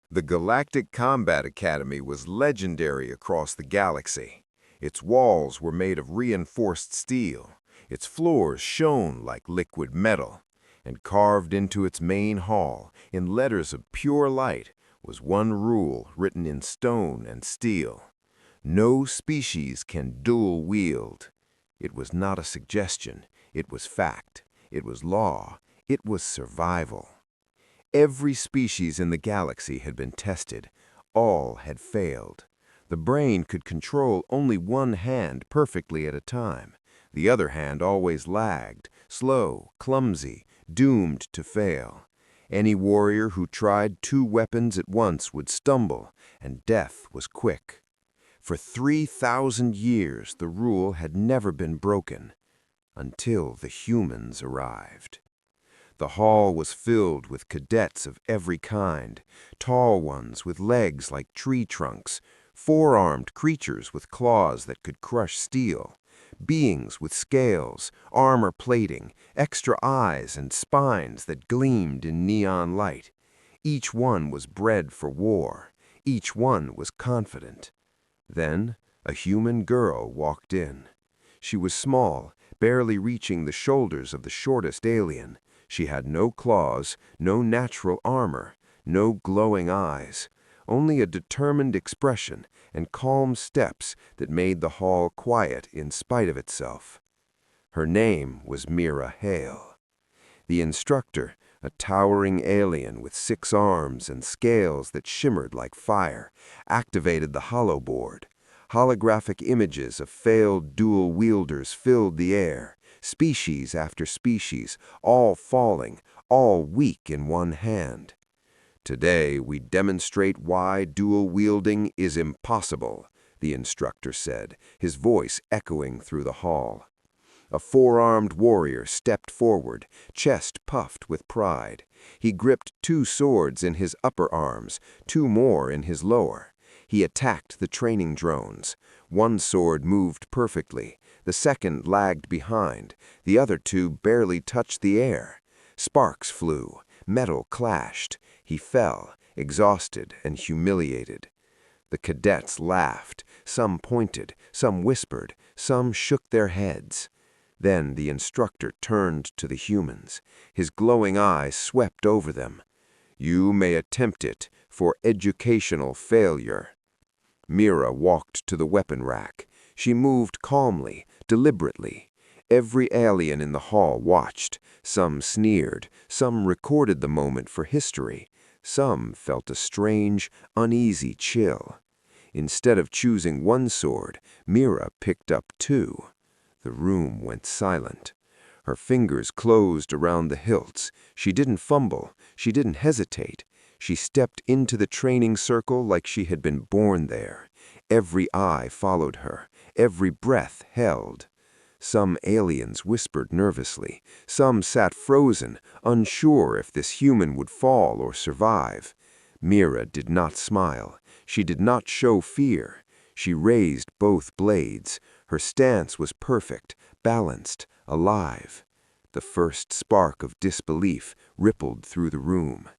The Galactic Combat Academy was legendary across the galaxy. Its walls were made of reinforced steel, its floors shone like liquid metal, and carved into its main hall, in letters of pure light, was one rule written in stone and steel. No species can dual wield. It was not a suggestion, it was fact, it was law, it was survival. Every species in the galaxy had been tested. All had failed. The brain could control only one hand perfectly at a time. The other hand always lagged, slow, clumsy, doomed to fail. Any warrior who tried two weapons at once would stumble, and death was quick. For 3,000 years, the rule had never been broken, until the humans arrived. The hall was filled with cadets of every kind, tall ones with legs like tree trunks, four-armed creatures with claws that could crush steel, beings with scales, armor plating, extra eyes and spines that gleamed in neon light. Each one was bred for war. Each one was confident. Then a human girl walked in. She was small, barely reaching the shoulders of the shortest alien. She had no claws, no natural armor, no glowing eyes, only a determined expression and calm steps that made the hall quiet in spite of itself. Her name was Mira Hale. The instructor, a towering alien with 6 arms and scales that shimmered like fire, activated the holo board. Holographic images of failed dual wielders filled the air, species after species, all falling, all weak in one hand. Today, we demonstrate why dual wielding is impossible, the instructor said, his voice echoing through the hall. A four-armed warrior stepped forward, chest puffed with pride. He gripped 2 swords in his upper arms, 2 more in his lower. He attacked the training drones. One sword moved perfectly. The second lagged behind. The other 2 barely touched the air. Sparks flew. Metal clashed. He fell, exhausted and humiliated. The cadets laughed. Some pointed, some whispered, some shook their heads. Then the instructor turned to the humans. His glowing eyes swept over them. "You may attempt it for educational failure." Mira walked to the weapon rack. She moved calmly, deliberately. Every alien in the hall watched. Some sneered, some recorded the moment for history. Some felt a strange, uneasy chill. Instead of choosing one sword, Mira picked up 2. The room went silent. Her fingers closed around the hilts. She didn't fumble. She didn't hesitate. She stepped into the training circle like she had been born there. Every eye followed her. Every breath held. Some aliens whispered nervously. Some sat frozen, unsure if this human would fall or survive. Mira did not smile. She did not show fear. She raised both blades. Her stance was perfect, balanced, alive. The first spark of disbelief rippled through the room.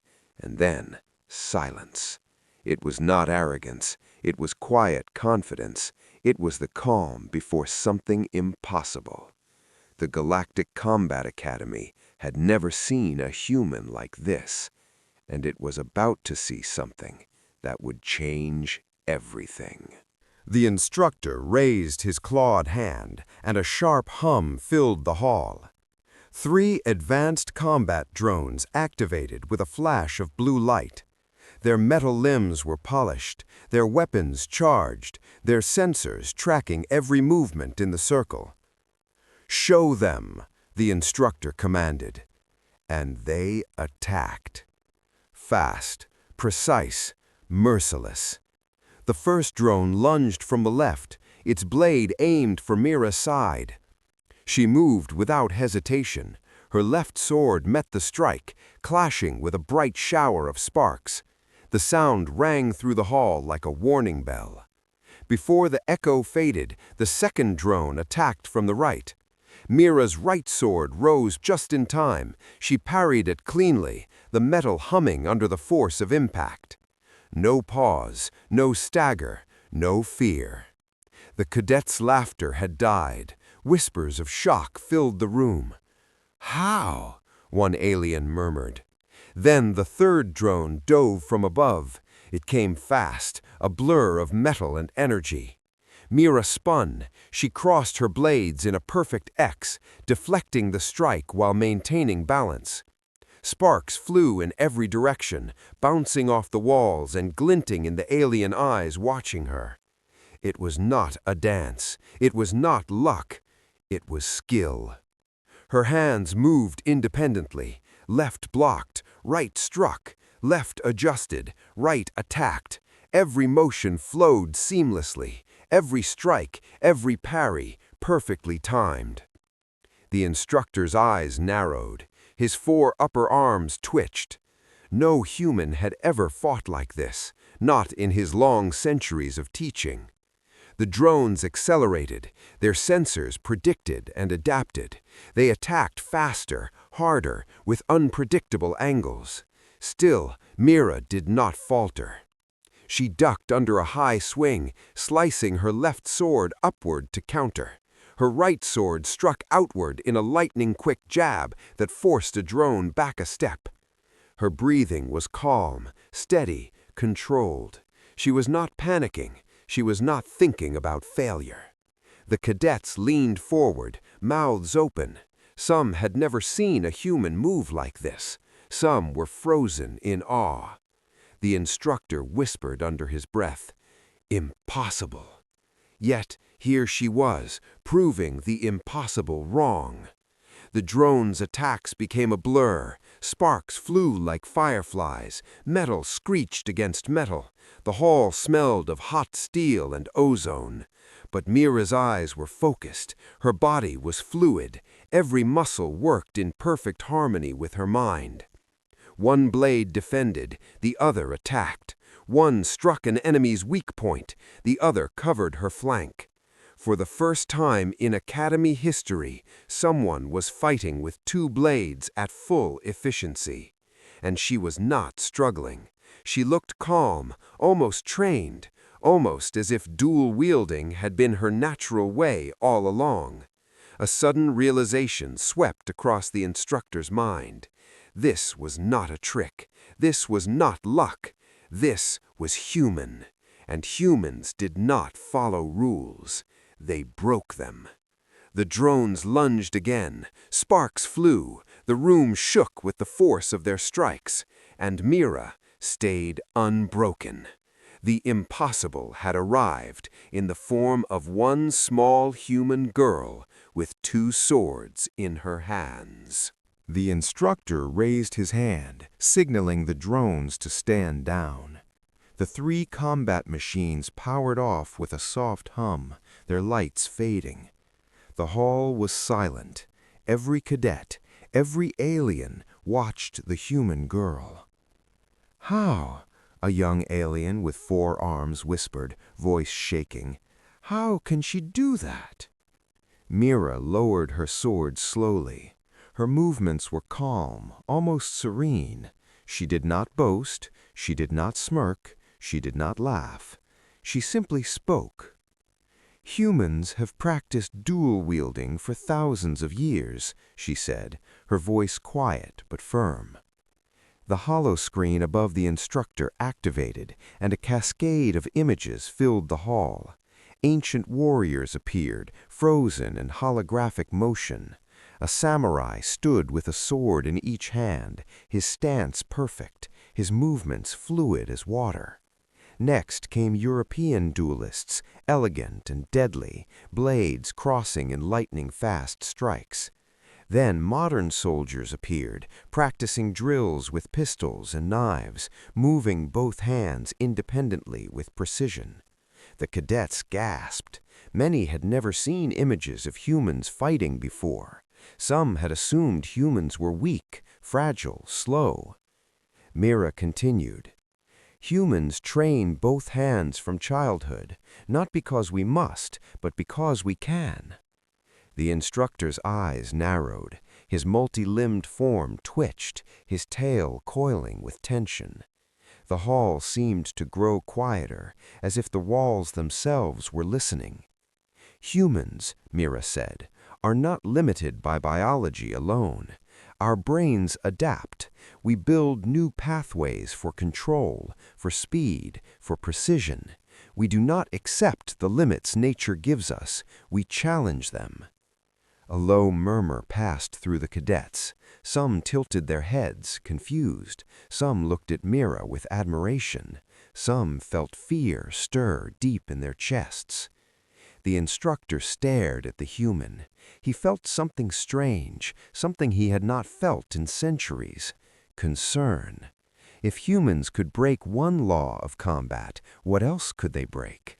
And then, silence. It was not arrogance. It was quiet confidence. It was the calm before something impossible. The Galactic Combat Academy had never seen a human like this, and it was about to see something that would change everything. The instructor raised his clawed hand, and a sharp hum filled the hall. 3 advanced combat drones activated with a flash of blue light. Their metal limbs were polished, their weapons charged, their sensors tracking every movement in the circle. "Show them," the instructor commanded. And they attacked. Fast, precise, merciless. The first drone lunged from the left, its blade aimed for Mira's side. She moved without hesitation. Her left sword met the strike, clashing with a bright shower of sparks. The sound rang through the hall like a warning bell. Before the echo faded, the second drone attacked from the right. Mira's right sword rose just in time. She parried it cleanly, the metal humming under the force of impact. No pause, no stagger, no fear. The cadet's laughter had died. Whispers of shock filled the room. "How?" one alien murmured. Then the third drone dove from above. It came fast, a blur of metal and energy. Mira spun. She crossed her blades in a perfect X, deflecting the strike while maintaining balance. Sparks flew in every direction, bouncing off the walls and glinting in the alien eyes watching her. It was not a dance. It was not luck. It was skill. Her hands moved independently. Left blocked, right struck, left adjusted, right attacked. Every motion flowed seamlessly. Every strike, every parry, perfectly timed. The instructor's eyes narrowed. His 4 upper arms twitched. No human had ever fought like this, not in his long centuries of teaching. The drones accelerated. Their sensors predicted and adapted. They attacked faster, harder, with unpredictable angles. Still, Mira did not falter. She ducked under a high swing, slicing her left sword upward to counter. Her right sword struck outward in a lightning-quick jab that forced a drone back a step. Her breathing was calm, steady, controlled. She was not panicking. She was not thinking about failure. The cadets leaned forward, mouths open. Some had never seen a human move like this. Some were frozen in awe. The instructor whispered under his breath, "Impossible." Yet here she was, proving the impossible wrong. The drone's attacks became a blur. Sparks flew like fireflies. Metal screeched against metal. The hall smelled of hot steel and ozone. But Mira's eyes were focused. Her body was fluid. Every muscle worked in perfect harmony with her mind. One blade defended, the other attacked. One struck an enemy's weak point, the other covered her flank. For the first time in Academy history, someone was fighting with 2 blades at full efficiency. And she was not struggling. She looked calm, almost trained, almost as if dual wielding had been her natural way all along. A sudden realization swept across the instructor's mind. This was not a trick. This was not luck. This was human. And humans did not follow rules. They broke them. The drones lunged again. Sparks flew. The room shook with the force of their strikes. And Mira stayed unbroken. The impossible had arrived in the form of one small human girl with 2 swords in her hands. The instructor raised his hand, signaling the drones to stand down. The 3 combat machines powered off with a soft hum, their lights fading. The hall was silent. Every cadet, every alien watched the human girl. "How?" a young alien with 4 arms whispered, voice shaking. "How can she do that?" Mira lowered her sword slowly. Her movements were calm, almost serene. She did not boast, she did not smirk, she did not laugh. She simply spoke. "Humans have practiced dual wielding for thousands of years," she said, her voice quiet but firm. The holoscreen above the instructor activated, and a cascade of images filled the hall. Ancient warriors appeared, frozen in holographic motion. A samurai stood with a sword in each hand, his stance perfect, his movements fluid as water. Next came European duelists, elegant and deadly, blades crossing in lightning-fast strikes. Then modern soldiers appeared, practicing drills with pistols and knives, moving both hands independently with precision. The cadets gasped. Many had never seen images of humans fighting before. Some had assumed humans were weak, fragile, slow. Mira continued. "Humans train both hands from childhood, not because we must, but because we can." The instructor's eyes narrowed. His multi-limbed form twitched, his tail coiling with tension. The hall seemed to grow quieter, as if the walls themselves were listening. Humans, Mira said, are not limited by biology alone. Our brains adapt. We build new pathways for control, for speed, for precision. We do not accept the limits nature gives us. We challenge them. A low murmur passed through the cadets. Some tilted their heads, confused. Some looked at Mira with admiration. Some felt fear stir deep in their chests. The instructor stared at the human. He felt something strange, something he had not felt in centuries. Concern. If humans could break one law of combat, what else could they break?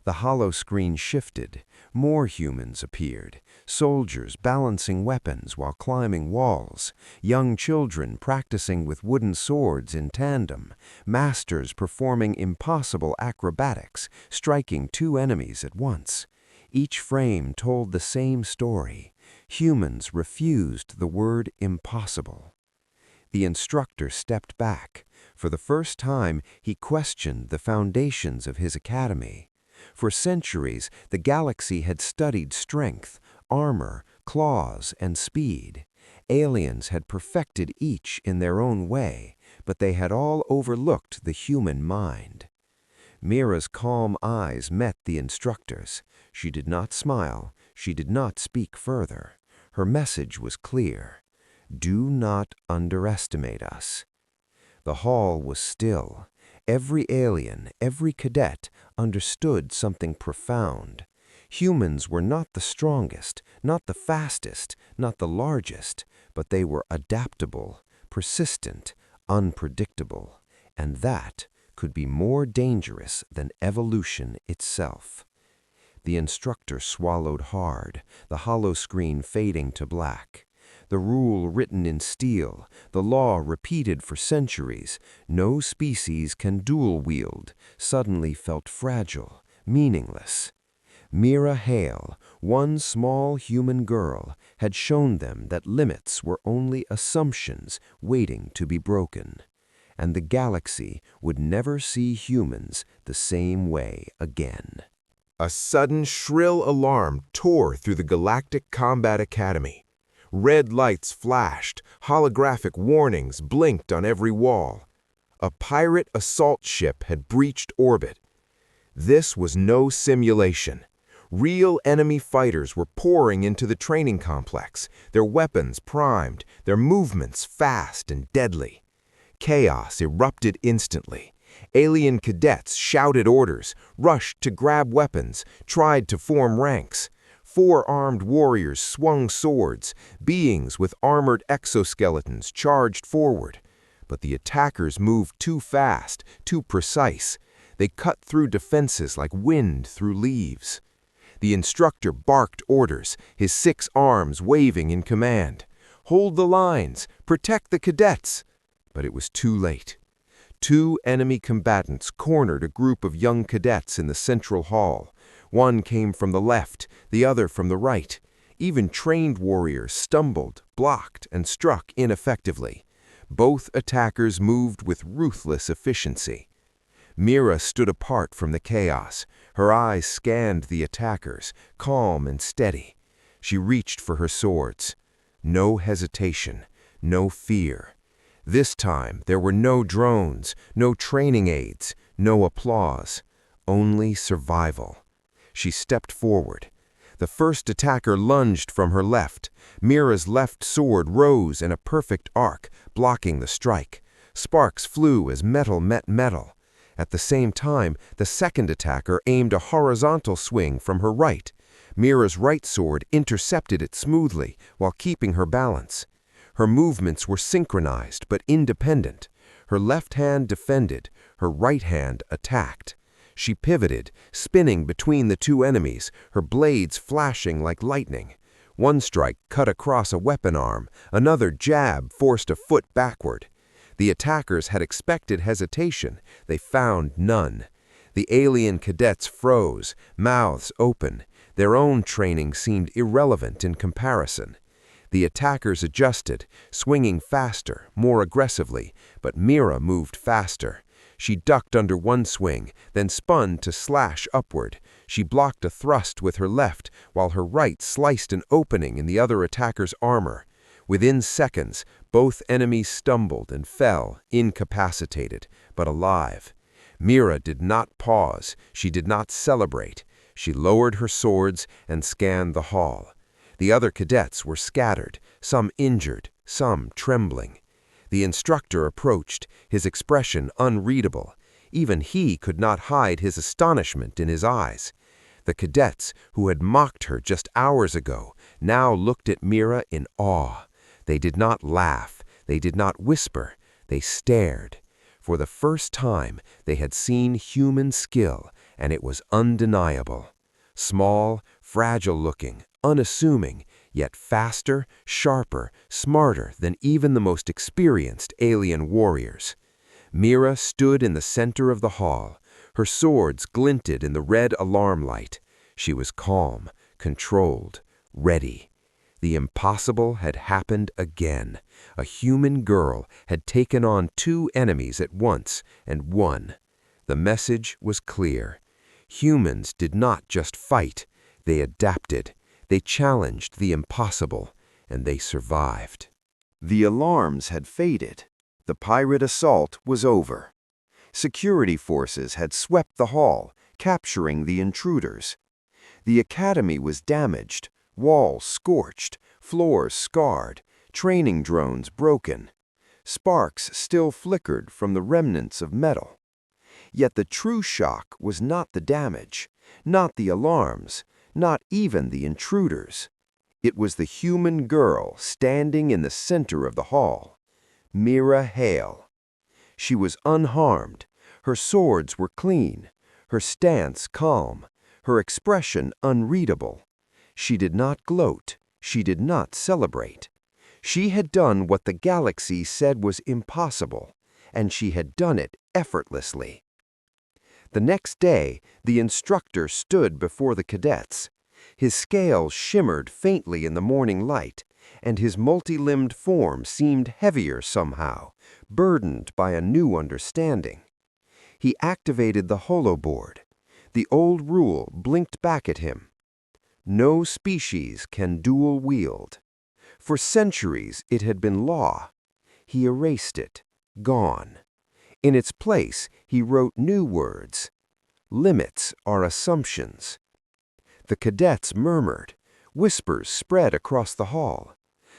The hollow screen shifted. More humans appeared. Soldiers balancing weapons while climbing walls. Young children practicing with wooden swords in tandem. Masters performing impossible acrobatics, striking two enemies at once. Each frame told the same story. Humans refused the word impossible. The instructor stepped back. For the first time, he questioned the foundations of his academy. For centuries, the galaxy had studied strength, armor, claws, and speed. Aliens had perfected each in their own way, but they had all overlooked the human mind. Mira's calm eyes met the instructor's. She did not smile. She did not speak further. Her message was clear. Do not underestimate us. The hall was still. Every alien, every cadet understood something profound. Humans were not the strongest, not the fastest, not the largest, but they were adaptable, persistent, unpredictable, and that could be more dangerous than evolution itself. The instructor swallowed hard, the hollow screen fading to black. The rule written in steel, the law repeated for centuries, no species can dual wield, suddenly felt fragile, meaningless. Mira Hale, one small human girl, had shown them that limits were only assumptions waiting to be broken. And the galaxy would never see humans the same way again. A sudden shrill alarm tore through the Galactic Combat Academy. Red lights flashed, holographic warnings blinked on every wall. A pirate assault ship had breached orbit. This was no simulation. Real enemy fighters were pouring into the training complex, their weapons primed, their movements fast and deadly. Chaos erupted instantly. Alien cadets shouted orders, rushed to grab weapons, tried to form ranks. 4 armed warriors swung swords. Beings with armored exoskeletons charged forward. But the attackers moved too fast, too precise. They cut through defenses like wind through leaves. The instructor barked orders, his 6 arms waving in command. Hold the lines, protect the cadets. But it was too late. 2 enemy combatants cornered a group of young cadets in the central hall. One came from the left, the other from the right. Even trained warriors stumbled, blocked, and struck ineffectively. Both attackers moved with ruthless efficiency. Mira stood apart from the chaos. Her eyes scanned the attackers, calm and steady. She reached for her swords. No hesitation, no fear. This time, there were no drones, no training aids, no applause, only survival. She stepped forward. The first attacker lunged from her left. Mira's left sword rose in a perfect arc, blocking the strike. Sparks flew as metal met metal. At the same time, the second attacker aimed a horizontal swing from her right. Mira's right sword intercepted it smoothly while keeping her balance. Her movements were synchronized but independent. Her left hand defended, her right hand attacked. She pivoted, spinning between the 2 enemies, her blades flashing like lightning. One strike cut across a weapon arm, another jab forced a foot backward. The attackers had expected hesitation. They found none. The alien cadets froze, mouths open. Their own training seemed irrelevant in comparison. The attackers adjusted, swinging faster, more aggressively, but Mira moved faster. She ducked under one swing, then spun to slash upward. She blocked a thrust with her left, while her right sliced an opening in the other attacker's armor. Within seconds, both enemies stumbled and fell, incapacitated, but alive. Mira did not pause. She did not celebrate. She lowered her swords and scanned the hall. The other cadets were scattered, some injured, some trembling. The instructor approached, his expression unreadable. Even he could not hide his astonishment in his eyes. The cadets, who had mocked her just hours ago, now looked at Mira in awe. They did not laugh, they did not whisper, they stared. For the first time, they had seen human skill, and it was undeniable. Small, fragile-looking, unassuming, yet faster, sharper, smarter than even the most experienced alien warriors. Mira stood in the center of the hall. Her swords glinted in the red alarm light. She was calm, controlled, ready. The impossible had happened again. A human girl had taken on two enemies at once and won. The message was clear. Humans did not just fight, they adapted. They challenged the impossible, and they survived. The alarms had faded. The pirate assault was over. Security forces had swept the hall, capturing the intruders. The academy was damaged, walls scorched, floors scarred, training drones broken. Sparks still flickered from the remnants of metal. Yet the true shock was not the damage, not the alarms, not even the intruders. It was the human girl standing in the center of the hall, Mira Hale. She was unharmed. Her swords were clean, her stance calm, her expression unreadable. She did not gloat, she did not celebrate. She had done what the galaxy said was impossible, and she had done it effortlessly. The next day, the instructor stood before the cadets. His scales shimmered faintly in the morning light, and his multi-limbed form seemed heavier somehow, burdened by a new understanding. He activated the holoboard. The old rule blinked back at him. No species can dual wield. For centuries it had been law. He erased it, gone. In its place, he wrote new words. Limits are assumptions. The cadets murmured. Whispers spread across the hall.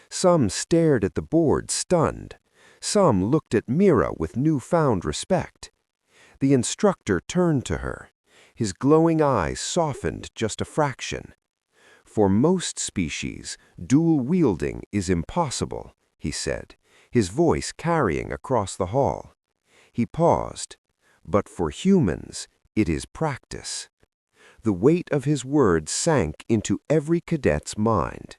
Some stared at the board stunned. Some looked at Mira with newfound respect. The instructor turned to her. His glowing eyes softened just a fraction. For most species, dual wielding is impossible, he said, his voice carrying across the hall. He paused. But for humans, it is practice. The weight of his words sank into every cadet's mind.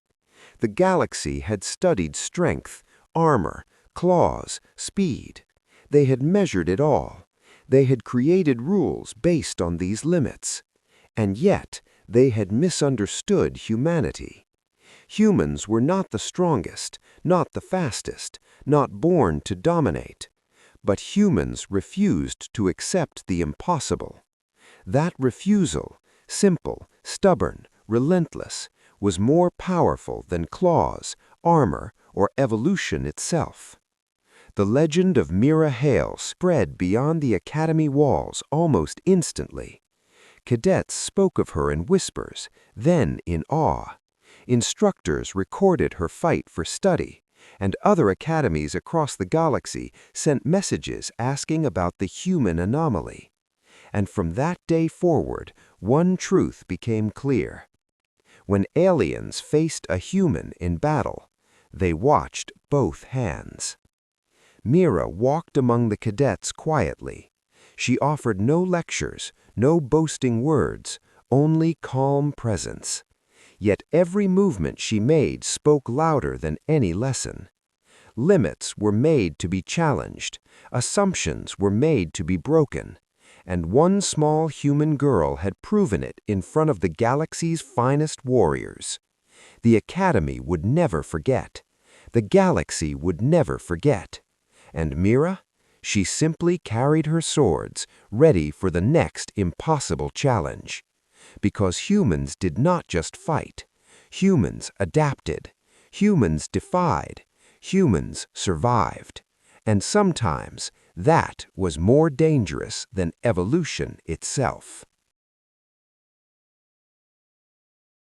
The galaxy had studied strength, armor, claws, speed. They had measured it all. They had created rules based on these limits. And yet, they had misunderstood humanity. Humans were not the strongest, not the fastest, not born to dominate. But humans refused to accept the impossible. That refusal, simple, stubborn, relentless, was more powerful than claws, armor, or evolution itself. The legend of Mira Hale spread beyond the academy walls almost instantly. Cadets spoke of her in whispers, then in awe. Instructors recorded her fight for study, and other academies across the galaxy sent messages asking about the human anomaly. And from that day forward, one truth became clear. When aliens faced a human in battle, they watched both hands. Mira walked among the cadets quietly. She offered no lectures, no boasting words, only calm presence. Yet every movement she made spoke louder than any lesson. Limits were made to be challenged, assumptions were made to be broken, and one small human girl had proven it in front of the galaxy's finest warriors. The Academy would never forget. The galaxy would never forget. And Mira? She simply carried her swords, ready for the next impossible challenge. Because humans did not just fight. Humans adapted. Humans defied. Humans survived. And sometimes that was more dangerous than evolution itself.